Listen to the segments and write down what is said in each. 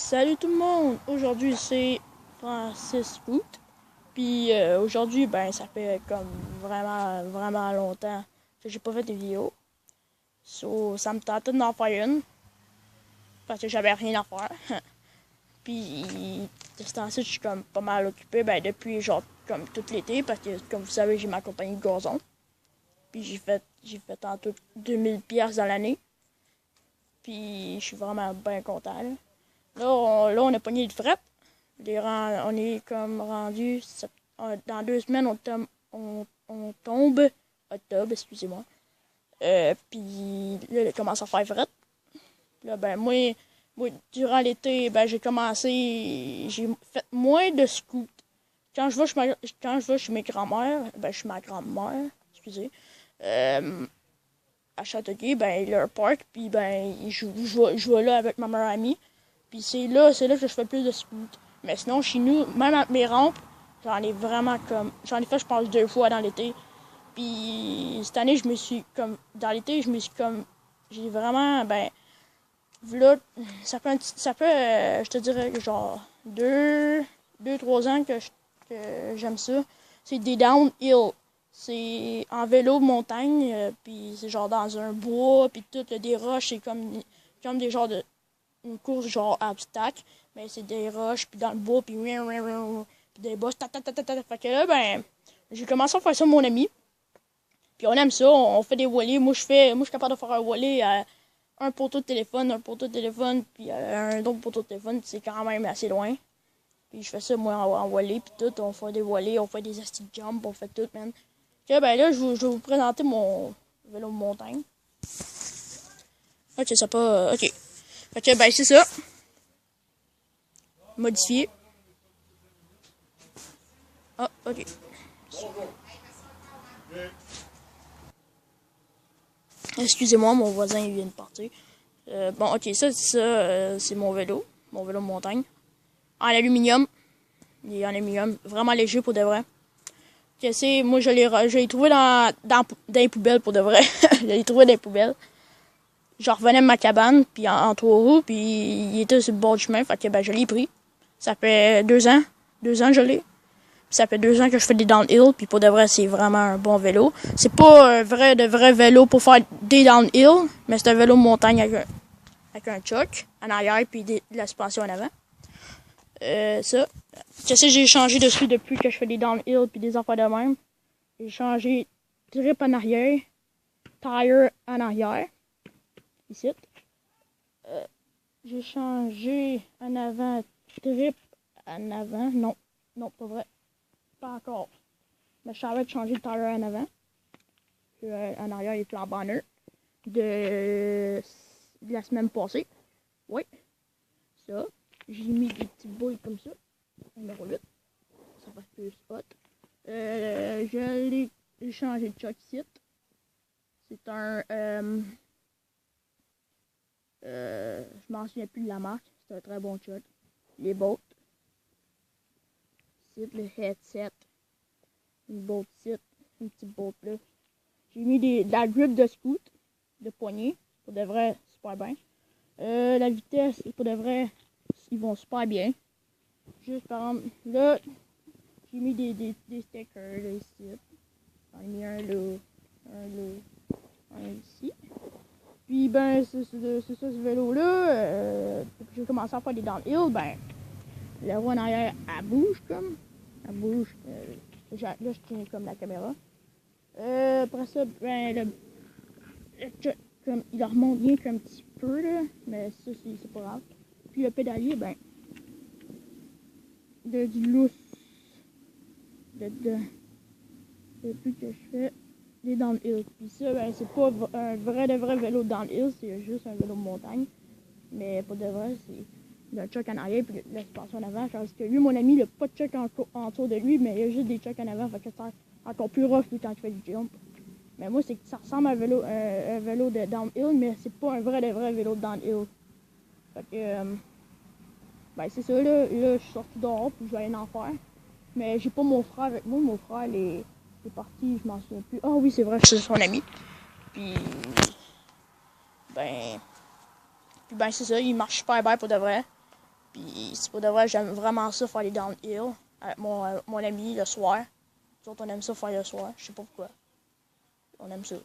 Salut tout le monde! Aujourd'hui c'est Francis Août. Puis aujourd'hui, ben ça fait comme vraiment longtemps que j'ai pas fait de vidéo. So, ça me tentait d'en faire une. Parce que j'avais rien à faire. Puis de ce temps-ci, je suis comme pas mal occupé. Ben depuis genre comme tout l'été. Parce que comme vous savez, j'ai ma compagnie de gazon. Puis j'ai fait en tout 2000$ dans l'année. Puis je suis vraiment bien content là. Là, on a pogné le fret. On est comme rendu. Dans 2 semaines, on tombe. Octobre, excusez-moi. Puis là, il commence à faire fret. Là, ben, moi, durant l'été, ben, j'ai fait moins de scouts. Quand je vais chez mes grands-mères, ben, chez ma grand-mère, excusez, à Châteauguay, ben, il y a un parc, puis ben, je vais là avec ma meilleure amie. Puis c'est là que je fais plus de scouts. Mais sinon, chez nous, même avec mes rampes, j'en ai fait, je pense, 2 fois dans l'été. Puis cette année, dans l'été, j'ai vraiment, ben, là, je te dirais, genre, 2, 3 ans que j'aime ça. C'est des downhill. C'est en vélo montagne, puis c'est genre dans un bois, puis tout, des roches, c'est comme des genres de une course genre obstacle, mais c'est des roches, puis dans le bois, puis des bosses, Fait que là, ben, j'ai commencé à faire ça avec mon ami, puis on aime ça, on fait des wallets. Moi, je suis capable de faire un wallet à un poteau de téléphone, puis un autre poteau de téléphone, c'est quand même assez loin. Puis je fais ça, moi, en wallet, puis tout, on fait des wallets, on fait des asti jump, on fait tout, man. Ok, ben là, je vais vous présenter mon vélo de montagne. Ok, ça pas... Ok. Ok, ben c'est ça. Modifié. Ah, ok. Excusez-moi, mon voisin il vient de partir. Bon, ok, c'est mon vélo de montagne. En aluminium. Il est en aluminium, vraiment léger pour de vrai. Ok, moi je l'ai trouvé dans les poubelles pour de vrai. Je l'ai trouvé dans les poubelles. Je revenais de ma cabane, puis en 3 roues, puis il était sur le bord du chemin, fait que ben je l'ai pris. Ça fait 2 ans. 2 ans que je l'ai. Ça fait 2 ans que je fais des downhill, puis pour de vrai, c'est vraiment un bon vélo. C'est pas un vrai vélo pour faire des downhill, mais c'est un vélo de montagne avec un choc en arrière, puis de la suspension en avant. Ça. Qu'est-ce que j'ai changé dessus depuis que je fais des downhill, puis des affaires de même? J'ai changé grip en arrière, tire en arrière, ici. J'ai changé en avant, grip en avant. Non, pas vrai. Pas encore. Mais je savais de changer le tire en avant. Puis, en arrière, il est flambant neuf. De la semaine passée. Oui. Ça. J'ai mis des petites boules comme ça. Numéro 8. Ça va plus hot. J'ai changé de choc ici. C'est un... je m'en souviens plus de la marque. C'est un très bon choc. Les bottes. C'est le headset. Une botte ici. Une petite botte là. J'ai mis de la grip de scoot. De poignée. Pour de vrai, super bien. La vitesse, pour de vrai, ils vont super bien. Juste par exemple, là, j'ai mis des stickers là, ici. J'en ai mis un là, un ici. Puis ben, c'est ça ce vélo-là. Depuis que j'ai commencé à faire des downhill, ben, la roue en arrière, elle bouge comme. Elle bouge. Là, je tiens comme la caméra. Après ça, ben, comme, il remonte bien qu'un petit peu, là, mais ça, c'est pas grave. Puis le pédalier, ben, du lousse. Depuis que je fais des downhill. Puis ça, ben, c'est pas un vrai vélo de downhill, c'est juste un vélo de montagne. Mais pas de vrai, c'est le choc en arrière puis la suspension en avant. Parce que lui, mon ami, il a pas de choc autour de lui, mais il a juste des chocs en avant. Fait que c'est encore plus rough lui, quand il fait du jump. Mais moi, c'est que ça ressemble à un vélo de downhill, mais c'est pas un vrai vélo de downhill. Fait que, ben c'est ça, là, je suis sorti dehors, puis je vais aller en faire. Mais j'ai pas mon frère avec moi, mon frère, il est parti, je m'en souviens plus. Ah oui, c'est vrai, c'est son ami. Puis, ben c'est ça, il marche super bien pour de vrai. Puis c'est pour de vrai, j'aime vraiment ça faire les downhill avec mon ami le soir. Nous autres, on aime ça faire le soir. Je sais pas pourquoi. On aime ça.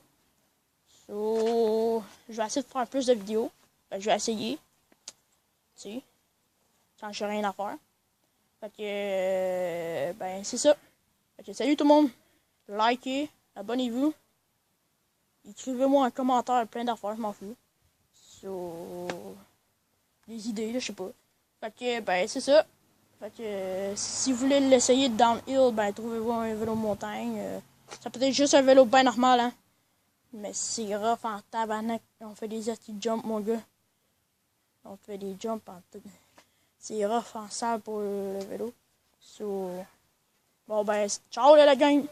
So, je vais essayer de faire plus de vidéos. Ben, je vais essayer. Tu sais. Quand j'ai rien à faire. Fait que, ben, c'est ça. Fait que, salut tout le monde. Likez, abonnez-vous. Écrivez-moi un commentaire plein d'affaires, je m'en fous. So, des idées, là, je sais pas. Fait que, ben, c'est ça. Fait que, si vous voulez l'essayer de downhill, ben, trouvez-vous un vélo montagne. Ça peut être juste un vélo bien normal, hein. Mais c'est rough en tabarnak. On fait des petits jumps, mon gars. On fait des jumps en tout. C'est rough en salle pour le vélo. So, bon, ben, ciao, là, la gang!